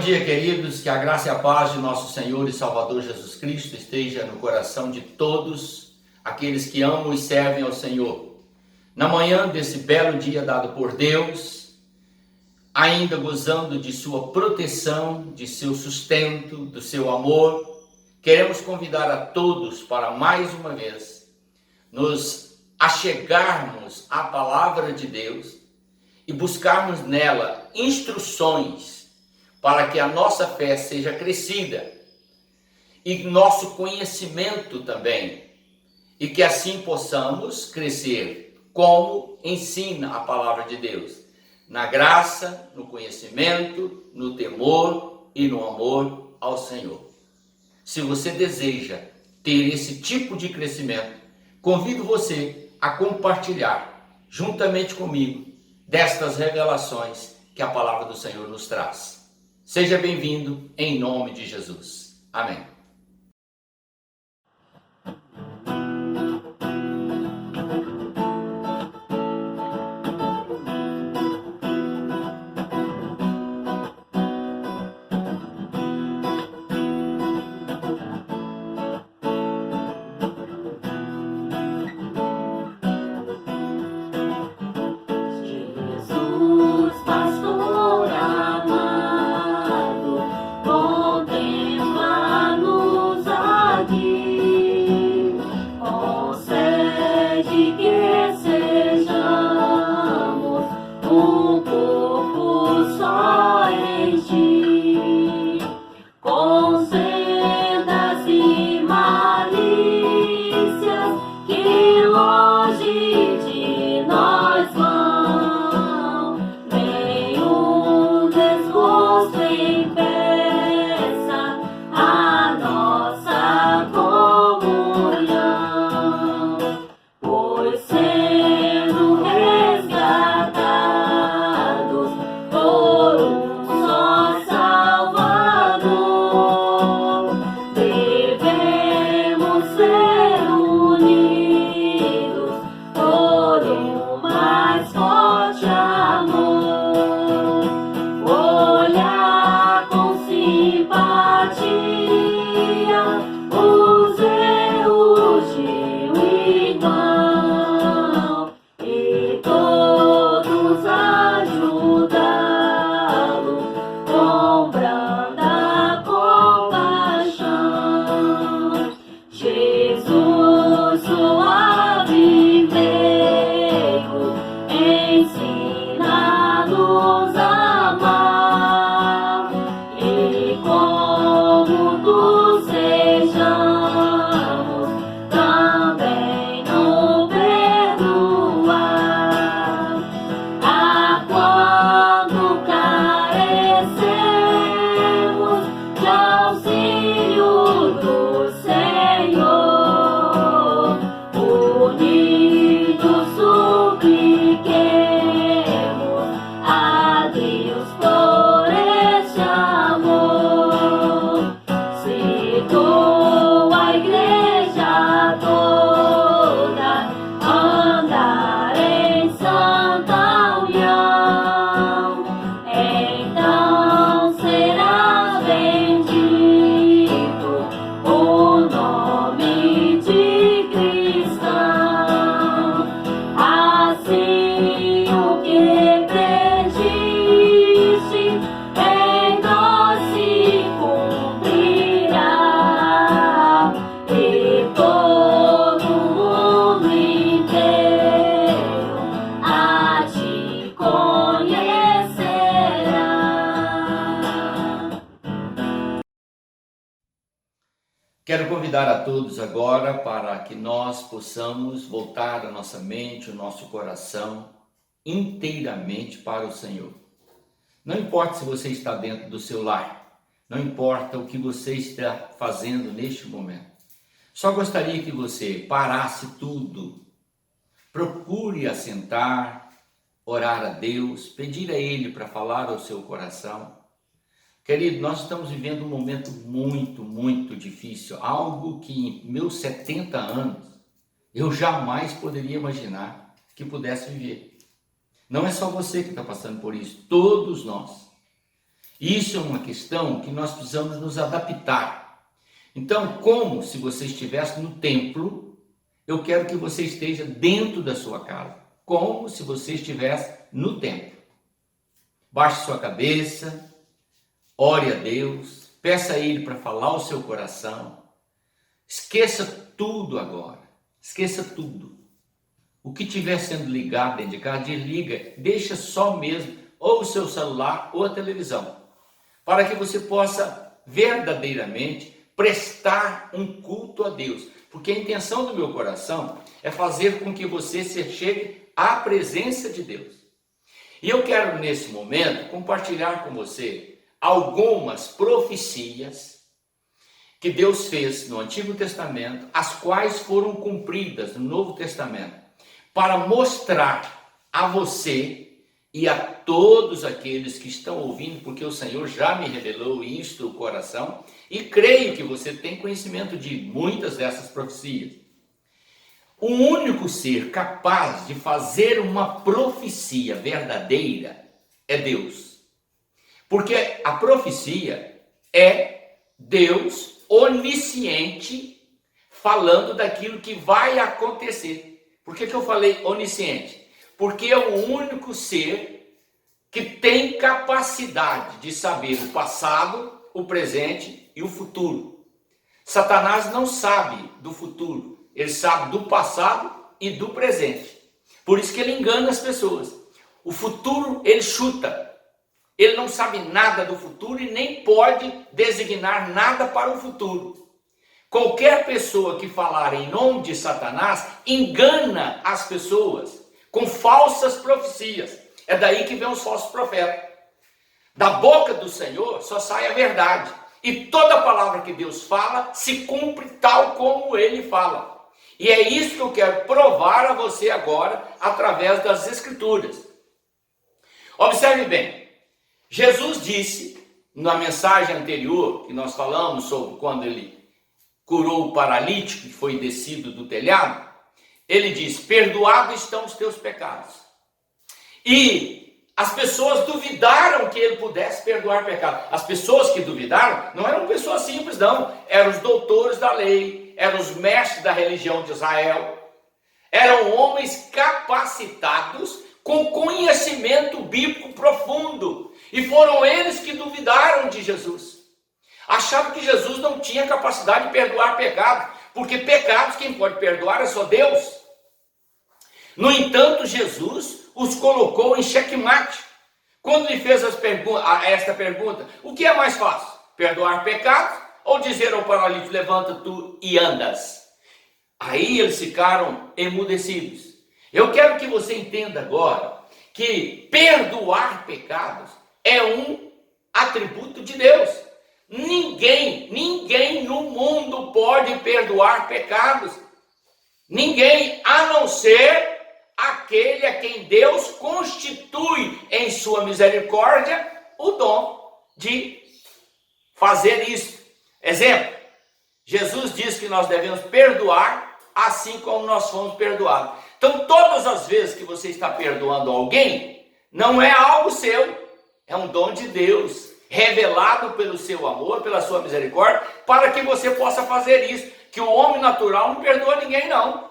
dia, queridos, que a graça e a paz de nosso Senhor e Salvador Jesus Cristo esteja no coração de todos aqueles que amam e servem ao Senhor. Na manhã desse belo dia dado por Deus, ainda gozando de sua proteção, de seu sustento, do seu amor, queremos convidar a todos para mais uma vez nos achegarmos à palavra de Deus e buscarmos nela instruções para que a nossa fé seja crescida e nosso conhecimento também, e que assim possamos crescer como ensina a palavra de Deus, na graça, no conhecimento, no temor e no amor ao Senhor. Se você deseja ter esse tipo de crescimento, convido você a compartilhar juntamente comigo destas revelações que a palavra do Senhor nos traz. Seja bem-vindo em nome de Jesus. Amém. Quero convidar a todos agora para que nós possamos voltar a nossa mente, o nosso coração inteiramente para o Senhor. Não importa se você está dentro do seu lar, não importa o que você está fazendo neste momento. Só gostaria que você parasse tudo, procure assentar, orar a Deus, pedir a Ele para falar ao seu coração. Querido, nós estamos vivendo um momento muito difícil, algo que em meus 70 anos eu jamais poderia imaginar que pudesse viver. Não é só você que está passando por isso, todos nós. Isso é uma questão que nós precisamos nos adaptar. Então, como se você estivesse no templo, eu quero que você esteja dentro da sua casa, como se você estivesse no templo. Baixe sua cabeça, ore a Deus, peça a Ele para falar ao seu coração. Esqueça tudo agora, esqueça tudo. O que estiver sendo ligado dentro de casa, desliga, deixa só mesmo ou o seu celular ou a televisão, para que você possa verdadeiramente prestar um culto a Deus. Porque a intenção do meu coração é fazer com que você se chegue à presença de Deus. E eu quero, nesse momento, compartilhar com você algumas profecias que Deus fez no Antigo Testamento, as quais foram cumpridas no Novo Testamento, para mostrar a você e a todos aqueles que estão ouvindo, porque o Senhor já me revelou isto no coração, e creio que você tem conhecimento de muitas dessas profecias. O único ser capaz de fazer uma profecia verdadeira é Deus. Porque a profecia é Deus onisciente falando daquilo que vai acontecer. Por que eu falei onisciente? Porque é o único ser que tem capacidade de saber o passado, o presente e o futuro. Satanás não sabe do futuro. Ele sabe do passado e do presente. Por isso que ele engana as pessoas. O futuro ele chuta. Ele não sabe nada do futuro e nem pode designar nada para o futuro. Qualquer pessoa que falar em nome de Satanás engana as pessoas com falsas profecias. É daí que vem os falsos profetas. Da boca do Senhor só sai a verdade. E toda palavra que Deus fala se cumpre tal como Ele fala. E é isso que eu quero provar a você agora, através das Escrituras. Observe bem, Jesus disse, na mensagem anterior, que nós falamos sobre quando Ele curou o paralítico que foi descido do telhado, Ele diz, perdoados estão os teus pecados. E as pessoas duvidaram que Ele pudesse perdoar pecados. As pessoas que duvidaram não eram pessoas simples, não. Eram os doutores da lei, eram os mestres da religião de Israel, eram homens capacitados com conhecimento bíblico profundo, e foram eles que duvidaram de Jesus, achavam que Jesus não tinha capacidade de perdoar pecados, porque pecados quem pode perdoar é só Deus. No entanto, Jesus os colocou em xeque-mate, quando lhe fez esta pergunta, o que é mais fácil, perdoar pecados, ou dizer ao paralítico, levanta tu e andas? Aí eles ficaram emudecidos. Eu quero que você entenda agora que perdoar pecados é um atributo de Deus. Ninguém no mundo pode perdoar pecados. Ninguém, a não ser aquele a quem Deus constitui em sua misericórdia o dom de fazer isso. Exemplo, Jesus diz que nós devemos perdoar assim como nós fomos perdoados. Então, todas as vezes que você está perdoando alguém, não é algo seu, é um dom de Deus, revelado pelo seu amor, pela sua misericórdia, para que você possa fazer isso. Que o homem natural não perdoa ninguém, não.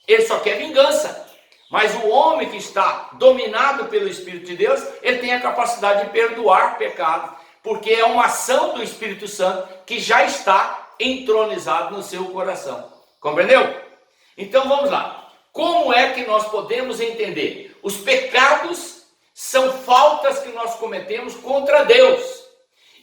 Ele só quer vingança. Mas o homem que está dominado pelo Espírito de Deus, ele tem a capacidade de perdoar pecados, porque é uma ação do Espírito Santo que já está entronizado no seu coração. Compreendeu? Então vamos lá. Como é que nós podemos entender? Os pecados são faltas que nós cometemos contra Deus.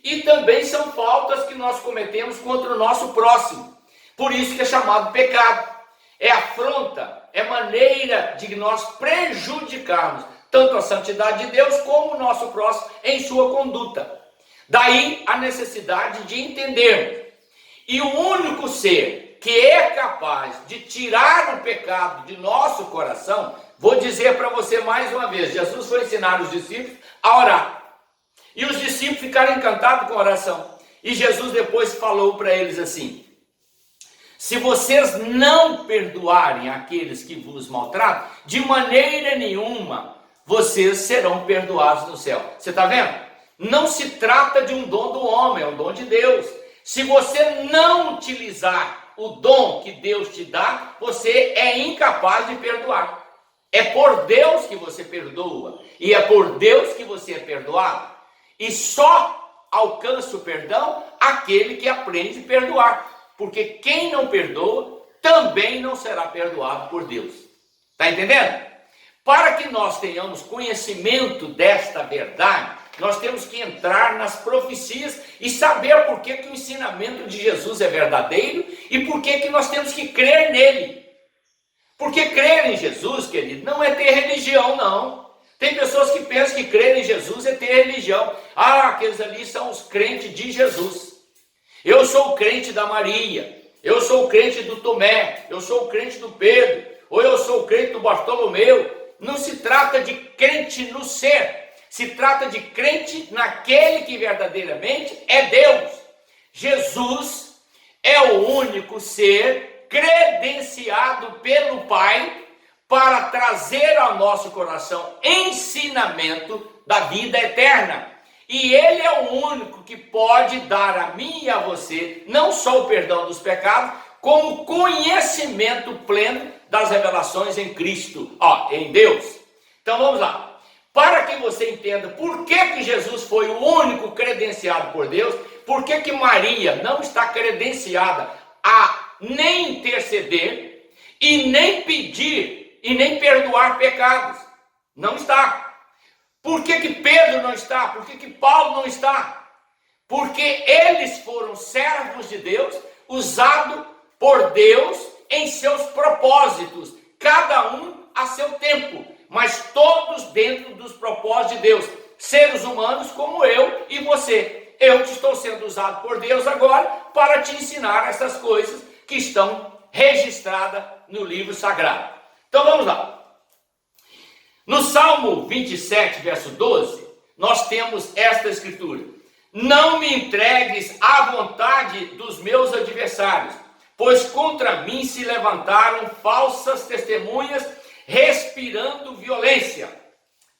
E também são faltas que nós cometemos contra o nosso próximo. Por isso que é chamado pecado. É afronta, é maneira de nós prejudicarmos tanto a santidade de Deus como o nosso próximo em sua conduta. Daí a necessidade de entendermos. E o único ser que é capaz de tirar o pecado de nosso coração, vou dizer para você mais uma vez, Jesus foi ensinar os discípulos a orar. E os discípulos ficaram encantados com a oração. E Jesus depois falou para eles assim, se vocês não perdoarem aqueles que vos maltratam, de maneira nenhuma vocês serão perdoados no céu. Você está vendo? Não se trata de um dom do homem, é um dom de Deus. Se você não utilizar o dom que Deus te dá, você é incapaz de perdoar. É por Deus que você perdoa, e é por Deus que você é perdoado. E só alcança o perdão aquele que aprende a perdoar. Porque quem não perdoa, também não será perdoado por Deus. Está entendendo? Para que nós tenhamos conhecimento desta verdade, nós temos que entrar nas profecias e saber por que o ensinamento de Jesus é verdadeiro e por que nós temos que crer nele. Porque crer em Jesus, querido, não é ter religião, não. Tem pessoas que pensam que crer em Jesus é ter religião. Ah, aqueles ali são os crentes de Jesus. Eu sou o crente da Maria, eu sou o crente do Tomé, eu sou o crente do Pedro, ou eu sou o crente do Bartolomeu. Não se trata de crente no ser, se trata de crente naquele que verdadeiramente é Deus. Jesus é o único ser credenciado pelo Pai para trazer ao nosso coração ensinamento da vida eterna. E Ele é o único que pode dar a mim e a você não só o perdão dos pecados, como conhecimento pleno das revelações em Cristo, em Deus. Então vamos lá. Para que você entenda por que Jesus foi o único credenciado por Deus, por que Maria não está credenciada a nem interceder e nem pedir e nem perdoar pecados. Não está. Por que Pedro não está? Por que Paulo não está? Porque eles foram servos de Deus, usados por Deus em seus propósitos, cada um a seu tempo, mas todos dentro dos propósitos de Deus, seres humanos como eu e você. Eu que estou sendo usado por Deus agora para te ensinar essas coisas que estão registradas no livro sagrado. Então vamos lá. No Salmo 27, verso 12, nós temos esta escritura: não me entregues à vontade dos meus adversários, pois contra mim se levantaram falsas testemunhas, respirando violência.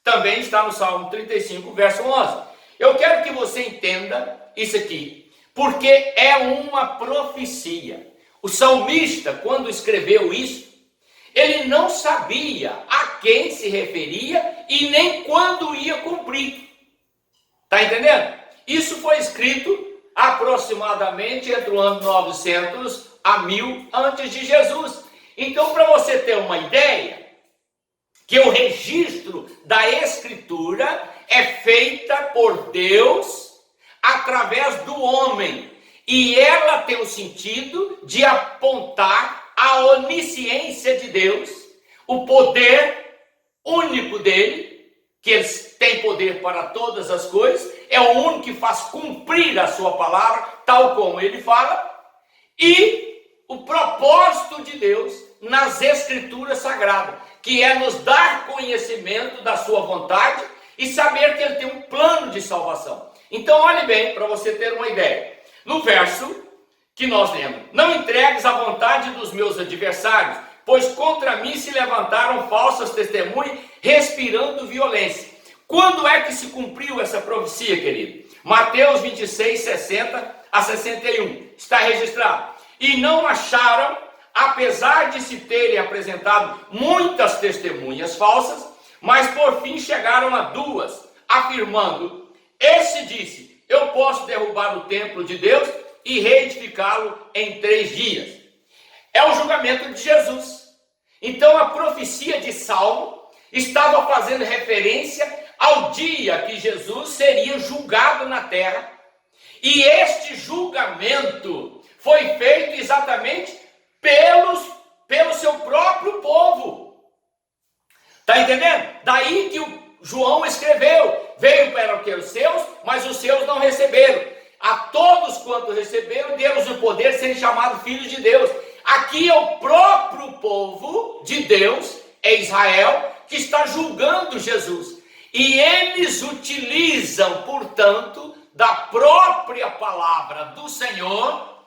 Também está no Salmo 35, verso 11. Eu quero que você entenda isso aqui, porque é uma profecia. O salmista, quando escreveu isso, ele não sabia a quem se referia e nem quando ia cumprir. Está entendendo? Isso foi escrito aproximadamente entre o ano 900 a 1000 antes de Jesus. Então, para você ter uma ideia, que o registro da Escritura é feita por Deus através do homem. E ela tem o sentido de apontar a onisciência de Deus, o poder único dele, que ele tem poder para todas as coisas, é o único que faz cumprir a sua palavra, tal como ele fala, e o propósito de Deus nas Escrituras Sagradas, que é nos dar conhecimento da sua vontade e saber que ele tem um plano de salvação. Então olhe bem, para você ter uma ideia. No verso que nós lemos: não entregues à vontade dos meus adversários, pois contra mim se levantaram falsas testemunhas, respirando violência. Quando é que se cumpriu essa profecia, querido? Mateus 26, 60 a 61. Está registrado. E não acharam, apesar de se terem apresentado muitas testemunhas falsas, mas por fim chegaram a 2, afirmando: esse disse, eu posso derrubar o templo de Deus e reedificá-lo em 3 dias. É o julgamento de Jesus. Então a profecia de Salmo estava fazendo referência ao dia que Jesus seria julgado na terra. E este julgamento foi feito exatamente pelo seu próprio povo. Está entendendo? Daí que o João escreveu: veio para os seus, mas os seus não receberam. A todos quanto receberam, deu-lhes o poder de serem chamados filhos de Deus. Aqui é o próprio povo de Deus, é Israel, que está julgando Jesus. E eles utilizam, portanto, da própria palavra do Senhor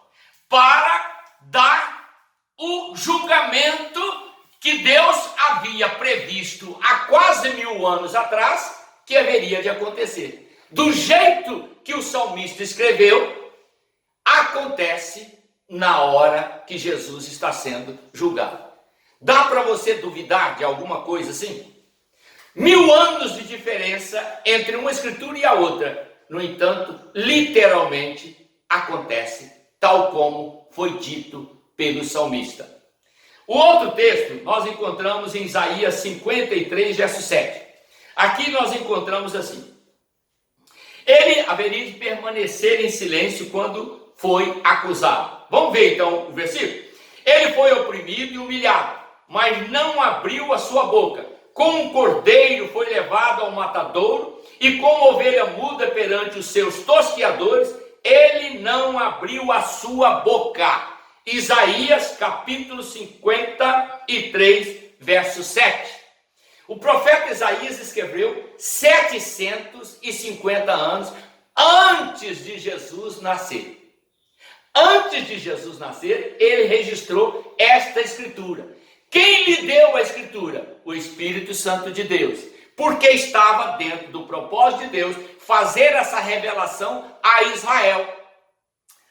para dar o julgamento que Deus havia previsto há quase 1000 anos atrás que haveria de acontecer. do jeito que o salmista escreveu, acontece na hora que Jesus está sendo julgado. Dá para você duvidar de alguma coisa assim? 1000 anos de diferença entre uma escritura e a outra. No entanto, literalmente acontece tal como foi dito pelo salmista. O outro texto nós encontramos em Isaías 53, verso 7. Aqui nós encontramos assim: ele haveria de permanecer em silêncio quando foi acusado. Vamos ver então o versículo? Ele foi oprimido e humilhado, mas não abriu a sua boca. Como um cordeiro foi levado ao matadouro, e como ovelha muda perante os seus tosqueadores, ele não abriu a sua boca. Isaías capítulo 53, verso 7. O profeta Isaías escreveu 750 anos antes de Jesus nascer. Antes de Jesus nascer, ele registrou esta escritura. Quem lhe deu a escritura? O Espírito Santo de Deus. Porque estava dentro do propósito de Deus fazer essa revelação a Israel.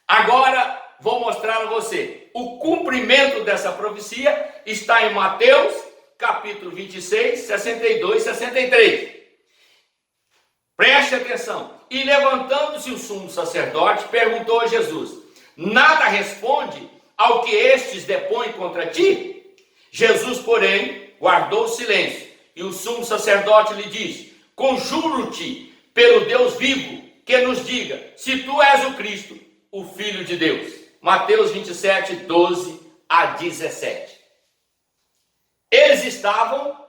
Agora vou mostrar a você. O cumprimento dessa profecia está em Mateus, capítulo 26, 62 e 63. Preste atenção. E levantando-se o sumo sacerdote, perguntou a Jesus: nada responde ao que estes depõem contra ti? Jesus, porém, guardou silêncio. E o sumo sacerdote lhe disse: conjuro-te pelo Deus vivo, que nos diga se tu és o Cristo, o Filho de Deus. Mateus 27, 12 a 17. Eles estavam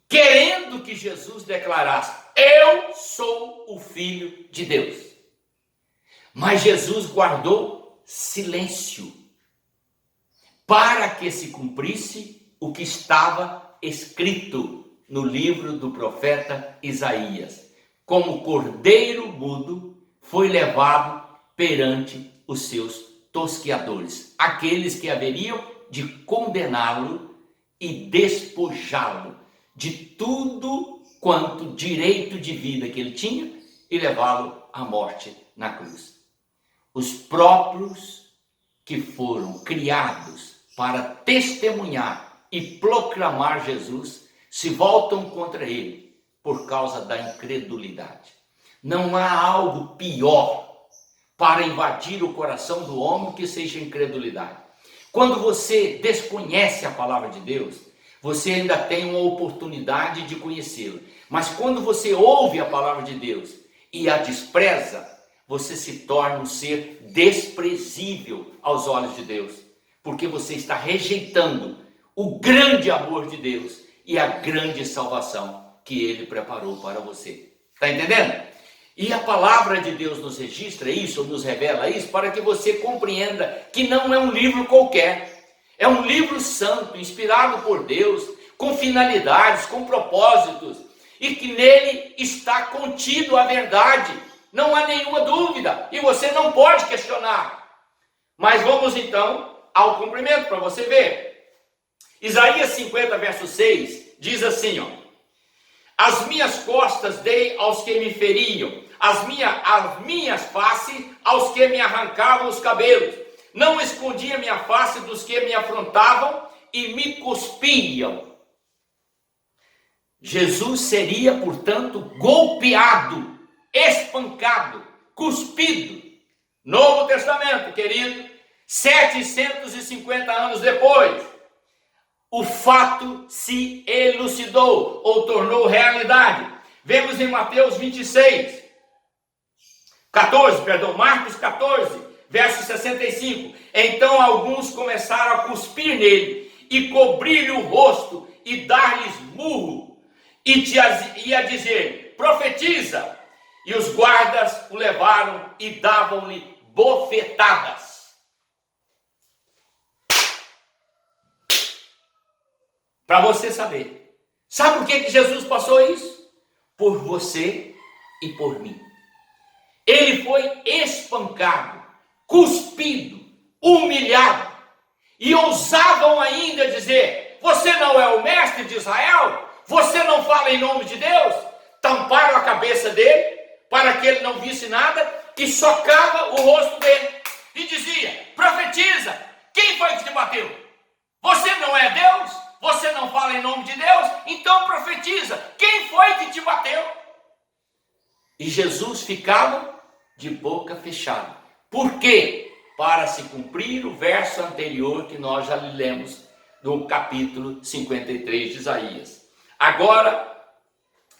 querendo que Jesus declarasse: eu sou o Filho de Deus. Mas Jesus guardou silêncio para que se cumprisse o que estava escrito no livro do profeta Isaías. Como cordeiro mudo foi levado perante os seus tosqueadores, aqueles que haveriam de condená-lo e despojá-lo de tudo quanto direito de vida que ele tinha e levá-lo à morte na cruz. Os próprios que foram criados para testemunhar e proclamar Jesus se voltam contra ele por causa da incredulidade. Não há algo pior para invadir o coração do homem que seja a incredulidade. Quando você desconhece a palavra de Deus, você ainda tem uma oportunidade de conhecê-la. Mas quando você ouve a palavra de Deus e a despreza, você se torna um ser desprezível aos olhos de Deus, porque você está rejeitando o grande amor de Deus e a grande salvação que Ele preparou para você. Está entendendo? E a palavra de Deus nos registra isso, nos revela isso, para que você compreenda que não é um livro qualquer. É um livro santo, inspirado por Deus, com finalidades, com propósitos, e que nele está contido a verdade. Não há nenhuma dúvida, e você não pode questionar. Mas vamos então ao cumprimento, para você ver. Isaías 50, verso 6, diz assim, ó: as minhas costas dei aos que me feriam, as minhas faces aos que me arrancavam os cabelos. Não escondi a minha face dos que me afrontavam e me cuspiam. Jesus seria, portanto, golpeado, espancado, cuspido. Novo Testamento, querido, 750 anos depois, o fato se elucidou ou tornou realidade. Vemos em Marcos 14, verso 65. Então alguns começaram a cuspir nele e cobrir-lhe o rosto e dar-lhes murro e a dizer: profetiza. E os guardas o levaram e davam-lhe bofetadas. Para você saber. Sabe por que Jesus passou isso? Por você e por mim. Ele foi espancado, cuspido, humilhado. E ousavam ainda dizer: você não é o mestre de Israel? Você não fala em nome de Deus? tamparam a cabeça dele, para que ele não visse nada, e socava o rosto dele, e dizia: profetiza, quem foi que te bateu? Você não é Deus? Você não fala em nome de Deus? Então profetiza, quem foi que te bateu? E Jesus ficava de boca fechada. Por quê? Para se cumprir o verso anterior que nós já lemos no capítulo 53 de Isaías. Agora,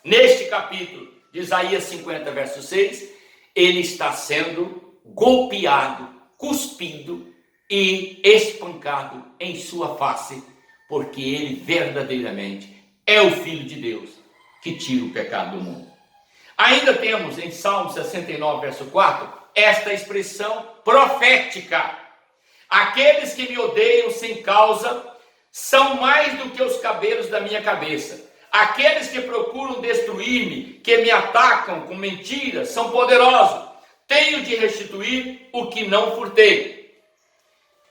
neste capítulo de Isaías 50, verso 6, ele está sendo golpeado, cuspido e espancado em sua face, porque ele verdadeiramente é o Filho de Deus que tira o pecado do mundo. Ainda temos em Salmo 69, verso 4, esta expressão profética: aqueles que me odeiam sem causa são mais do que os cabelos da minha cabeça. Aqueles que procuram destruir-me, que me atacam com mentiras, são poderosos. Tenho de restituir o que não furtei.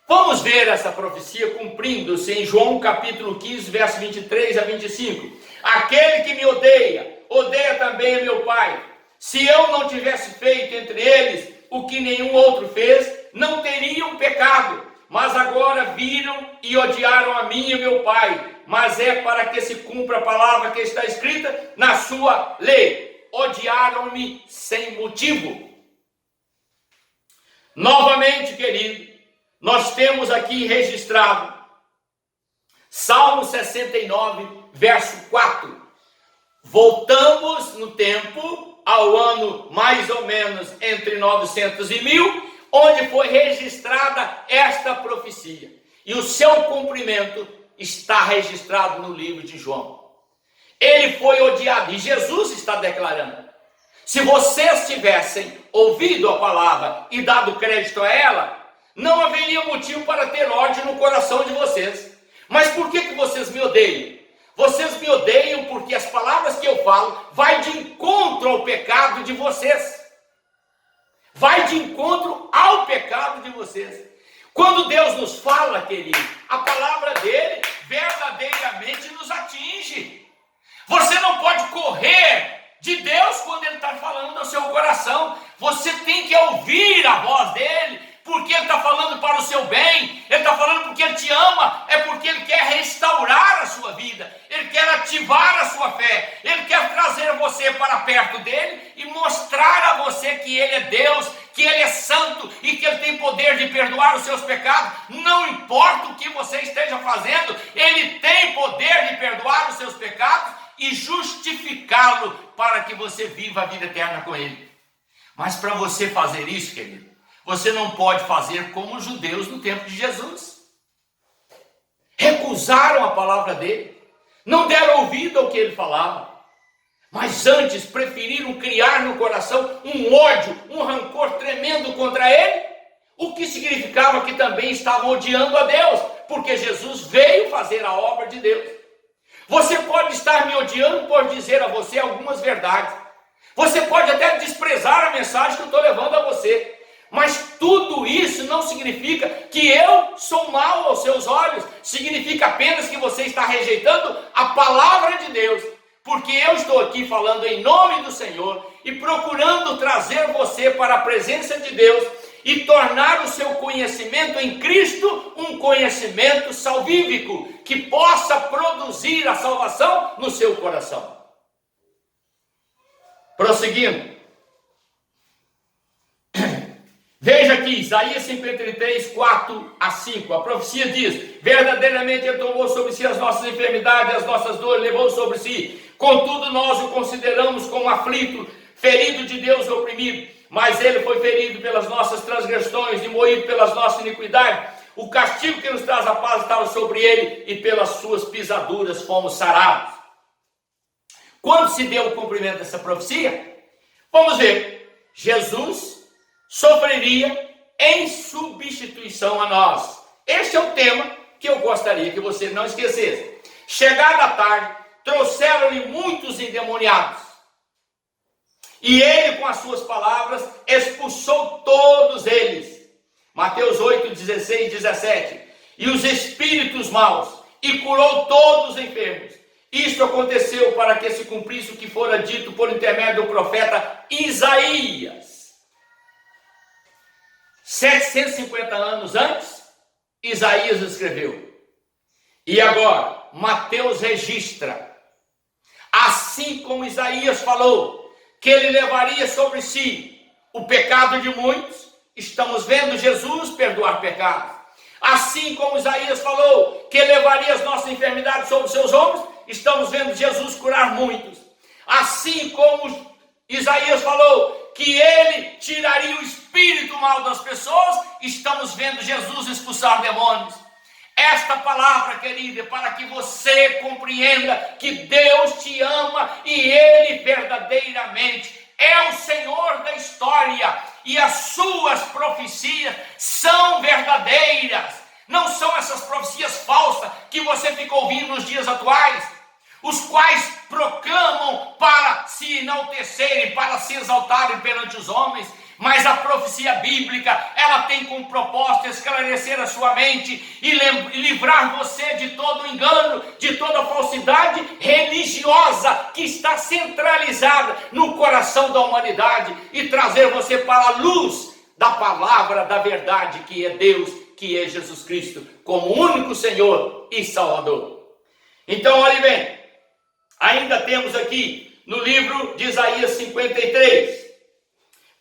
Vamos ver essa profecia cumprindo-se em João capítulo 15, verso 23 a 25. Aquele que me odeia, odeia também a meu Pai. Se eu não tivesse feito entre eles o que nenhum outro fez, não teriam pecado. Mas agora viram e odiaram a mim e meu Pai. Mas é para que se cumpra a palavra que está escrita na sua lei. Odiaram-me sem motivo. Novamente, querido, nós temos aqui registrado Salmo 69, verso 4. Voltamos no tempo ao ano mais ou menos entre 900 e 1000, onde foi registrada esta profecia. E o seu cumprimento está registrado no livro de João. Ele foi odiado, e Jesus está declarando: se vocês tivessem ouvido a palavra e dado crédito a ela, não haveria motivo para ter ódio no coração de vocês. Mas por que vocês me odeiam? Vocês me odeiam porque as palavras que eu falo vai de encontro ao pecado de vocês. Vai de encontro ao pecado de vocês. Quando Deus nos fala, querido, a palavra dele verdadeiramente nos atinge. Você não pode correr de Deus quando ele está falando ao seu coração. Você tem que ouvir a voz dele, porque ele está falando para o seu bem. Ele está falando porque ele te ama. É porque ele quer restaurar a sua vida. Ele quer ativar a sua fé. Ele quer trazer você para perto dele e mostrar a você que ele é Deus, que ele é santo e que ele tem poder de perdoar os seus pecados. Não importa o que você esteja fazendo, ele tem poder de perdoar os seus pecados e justificá-lo para que você viva a vida eterna com ele. Mas para você fazer isso, querido, você não pode fazer como os judeus no tempo de Jesus. Recusaram a palavra dele, não deram ouvido ao que ele falava, mas antes preferiram criar no coração um ódio, um rancor tremendo contra ele, o que significava que também estavam odiando a Deus, porque Jesus veio fazer a obra de Deus. Você pode estar me odiando por dizer a você algumas verdades. Você pode até desprezar a mensagem que eu estou levando a você. Mas tudo isso não significa que eu sou mau aos seus olhos. Significa apenas que você está rejeitando a palavra de Deus. Porque eu estou aqui falando em nome do Senhor e procurando trazer você para a presença de Deus e tornar o seu conhecimento em Cristo um conhecimento salvífico, que possa produzir a salvação no seu coração. Prosseguindo. Veja aqui, Isaías 53, 4 a 5, a profecia diz: verdadeiramente ele tomou sobre si as nossas enfermidades, as nossas dores levou sobre si, contudo nós o consideramos como aflito, ferido de Deus e oprimido, mas ele foi ferido pelas nossas transgressões e moído pelas nossas iniquidades, o castigo que nos traz a paz estava sobre ele, e pelas suas pisaduras fomos sarados. Quando se deu o cumprimento dessa profecia? Vamos ver. Jesus sofreria em substituição a nós. Este é o tema que eu gostaria que você não esquecesse. Chegada a tarde, trouxeram-lhe muitos endemoniados, e ele, com as suas palavras, expulsou todos eles. Mateus 8, 16, 17. E os espíritos maus, e curou todos os enfermos, Isto aconteceu para que se cumprisse o que fora dito por intermédio do profeta Isaías. 750 anos antes, Isaías escreveu. E agora, Mateus registra. Assim como Isaías falou que ele levaria sobre si o pecado de muitos, estamos vendo Jesus perdoar pecados. Assim como Isaías falou que levaria as nossas enfermidades sobre os seus ombros, estamos vendo Jesus curar muitos. Assim como Isaías falou que ele tiraria o espírito mal das pessoas, estamos vendo Jesus expulsar demônios. Esta palavra, querida, é para que você compreenda que Deus te ama e Ele verdadeiramente é o Senhor da história e as suas profecias são verdadeiras. Não são essas profecias falsas que você fica ouvindo nos dias atuais, os quais proclamam para se enaltecerem, para se exaltarem perante os homens. Mas a profecia bíblica, ela tem como propósito esclarecer a sua mente e livrar você de todo engano, de toda falsidade religiosa que está centralizada no coração da humanidade e trazer você para a luz da palavra da verdade, que é Deus, que é Jesus Cristo, como único Senhor e Salvador. Então, olhe bem, ainda temos aqui no livro de Isaías 53,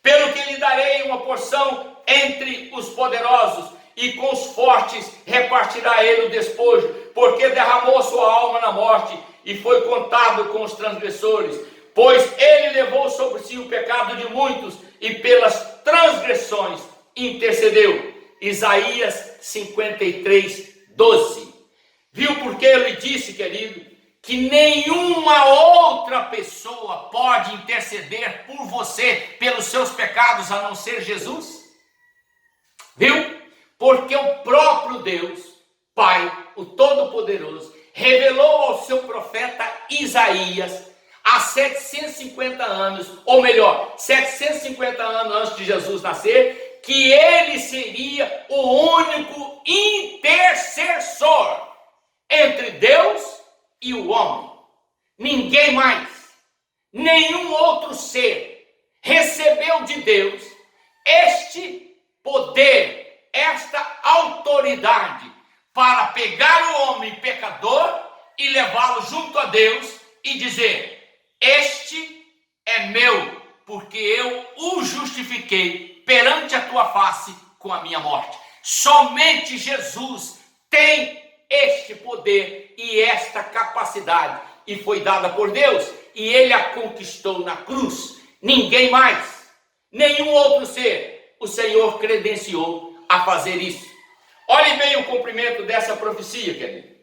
pelo que lhe darei uma porção entre os poderosos, e com os fortes repartirá ele o despojo, porque derramou sua alma na morte, e foi contado com os transgressores. Pois ele levou sobre si o pecado de muitos, e pelas transgressões intercedeu. Isaías 53, 12. Viu porque eu lhe disse, querido, que nenhuma outra pessoa pode interceder por você, pelos seus pecados, a não ser Jesus? Viu? Porque o próprio Deus, Pai, o Todo-Poderoso, revelou ao seu profeta Isaías, há 750 anos, ou melhor, 750 anos antes de Jesus nascer, que ele seria o único intercessor entre Deus e o homem. Ninguém mais, nenhum outro ser recebeu de Deus este poder, esta autoridade para pegar o homem pecador e levá-lo junto a Deus e dizer: este é meu, porque eu o justifiquei perante a tua face com a minha morte. Somente Jesus tem este poder e esta capacidade, e foi dada por Deus, e ele a conquistou na cruz. Ninguém mais, nenhum outro ser, o Senhor credenciou a fazer isso. Olhe bem o cumprimento dessa profecia, querido.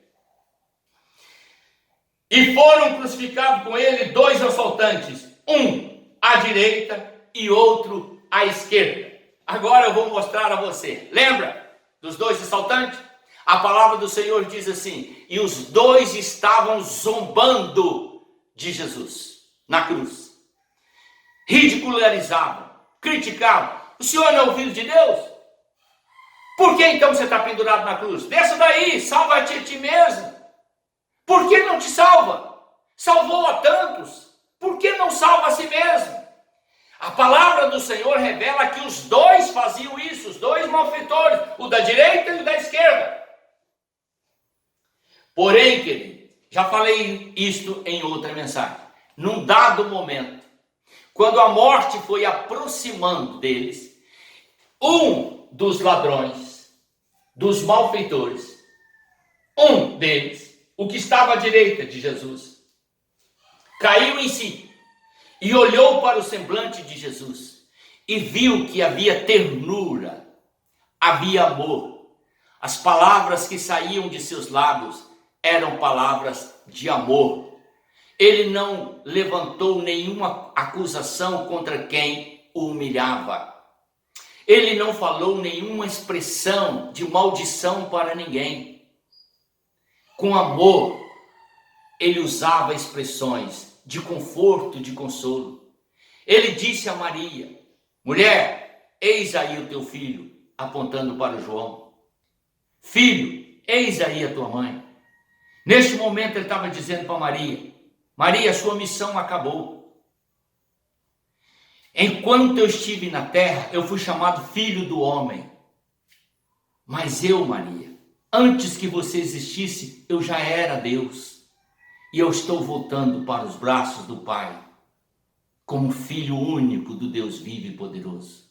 E foram crucificados com ele 2 assaltantes, um à direita e outro à esquerda. Agora eu vou mostrar a você. Lembra dos 2 assaltantes? A palavra do Senhor diz assim: e os 2 estavam zombando de Jesus na cruz. Ridicularizavam, criticavam. O Senhor não é o Filho de Deus? Por que então você está pendurado na cruz? Desça daí, salva-te a ti mesmo. Por que não te salva? Salvou a tantos. Por que não salva a si mesmo? A palavra do Senhor revela que os 2 faziam isso, os 2 malfeitores, o da direita e o da esquerda. Porém, querido, já falei isto em outra mensagem. Num dado momento, quando a morte foi aproximando deles, um dos ladrões, dos malfeitores, um deles, o que estava à direita de Jesus, caiu em si e olhou para o semblante de Jesus e viu que havia ternura, havia amor. As palavras que saíam de seus lábios eram palavras de amor. Ele não levantou nenhuma acusação contra quem o humilhava. Ele não falou nenhuma expressão de maldição para ninguém. Com amor, ele usava expressões de conforto, de consolo. Ele disse a Maria: mulher, eis aí o teu filho, apontando para o João. Filho, eis aí a tua mãe. Neste momento ele estava dizendo para Maria: Maria, sua missão acabou. Enquanto eu estive na terra, eu fui chamado filho do homem. Mas eu, Maria, antes que você existisse, eu já era Deus. E eu estou voltando para os braços do Pai, como filho único do Deus vivo e poderoso.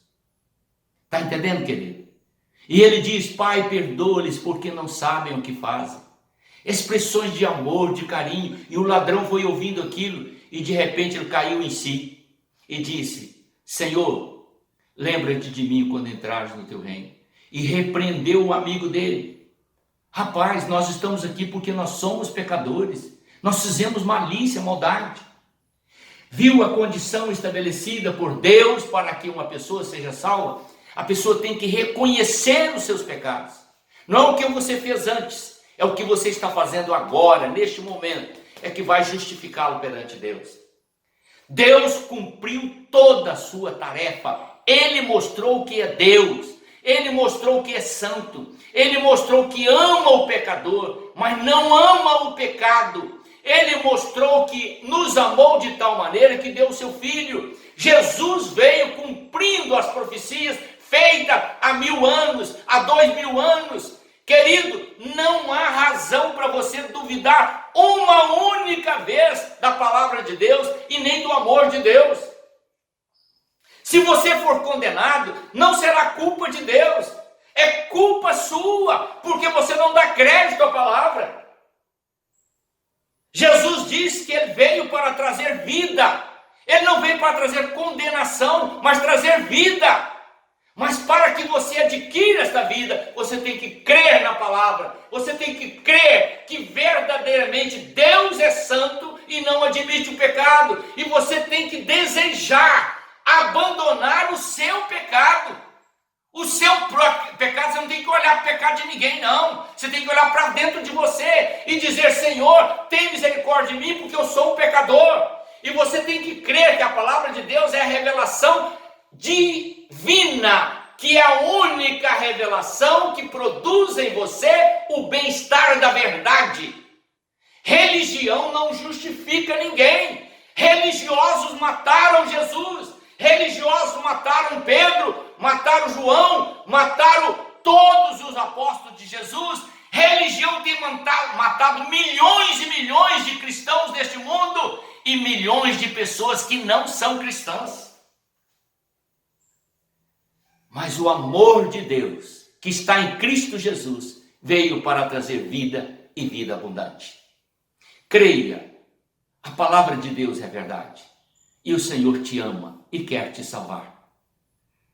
Está entendendo, querido? E ele diz: Pai, perdoa-lhes porque não sabem o que fazem. Expressões de amor, de carinho. E o ladrão foi ouvindo aquilo e de repente ele caiu em si e disse: Senhor, lembra-te de mim quando entrares no teu reino. E repreendeu o amigo dele. Rapaz, nós estamos aqui porque nós somos pecadores. Nós fizemos malícia, maldade. Viu a condição estabelecida por Deus para que uma pessoa seja salva? A pessoa tem que reconhecer os seus pecados. Não é o que você fez antes, é o que você está fazendo agora, neste momento, é que vai justificá-lo perante Deus. Deus cumpriu toda a sua tarefa. Ele mostrou que é Deus. Ele mostrou que é santo. Ele mostrou que ama o pecador, mas não ama o pecado. Ele mostrou que nos amou de tal maneira que deu o seu Filho. Jesus veio cumprindo as profecias feitas há 1000 anos, há 2000 anos. Querido, não há razão para você duvidar uma única vez da palavra de Deus e nem do amor de Deus. Se você for condenado, não será culpa de Deus, é culpa sua, porque você não dá crédito à palavra. Jesus disse que ele veio para trazer vida. Ele não veio para trazer condenação, mas trazer vida. Mas para que você adquira esta vida, você tem que crer na palavra. Você tem que crer que verdadeiramente Deus é santo e não admite o pecado. E você tem que desejar abandonar o seu pecado. O seu próprio pecado, você não tem que olhar para o pecado de ninguém, não. Você tem que olhar para dentro de você e dizer: Senhor, tem misericórdia de mim, porque eu sou um pecador. E você tem que crer que a palavra de Deus é a revelação divina, que é a única revelação que produz em você o bem-estar da verdade. Religião não justifica ninguém. Religiosos mataram Jesus. Religiosos mataram Pedro, mataram João, mataram todos os apóstolos de Jesus. Religião tem matado milhões e milhões de cristãos neste mundo e milhões de pessoas que não são cristãs. Mas o amor de Deus, que está em Cristo Jesus, veio para trazer vida e vida abundante. Creia, a palavra de Deus é verdade. E o Senhor te ama e quer te salvar.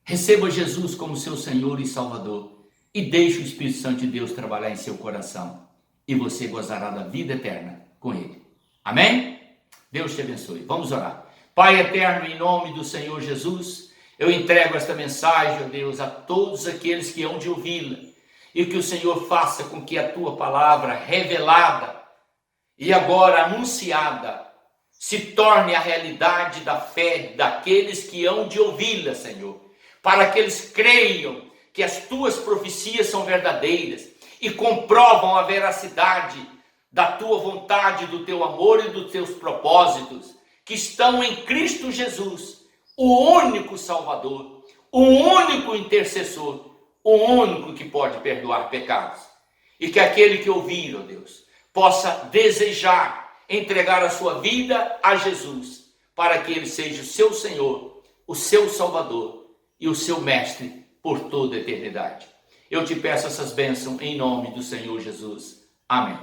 Receba Jesus como seu Senhor e Salvador e deixe o Espírito Santo de Deus trabalhar em seu coração. E você gozará da vida eterna com Ele. Amém? Deus te abençoe. Vamos orar. Pai eterno, em nome do Senhor Jesus, eu entrego esta mensagem, ó Deus, a todos aqueles que hão de ouvi-la. E que o Senhor faça com que a tua palavra revelada e agora anunciada se torne a realidade da fé daqueles que hão de ouvi-la, Senhor, para que eles creiam que as tuas profecias são verdadeiras e comprovam a veracidade da tua vontade, do teu amor e dos teus propósitos, que estão em Cristo Jesus, o único Salvador, o único intercessor, o único que pode perdoar pecados. E que aquele que ouvir, ó Deus, possa desejar entregar a sua vida a Jesus, para que Ele seja o seu Senhor, o seu Salvador e o seu Mestre por toda a eternidade. Eu te peço essas bênçãos em nome do Senhor Jesus. Amém.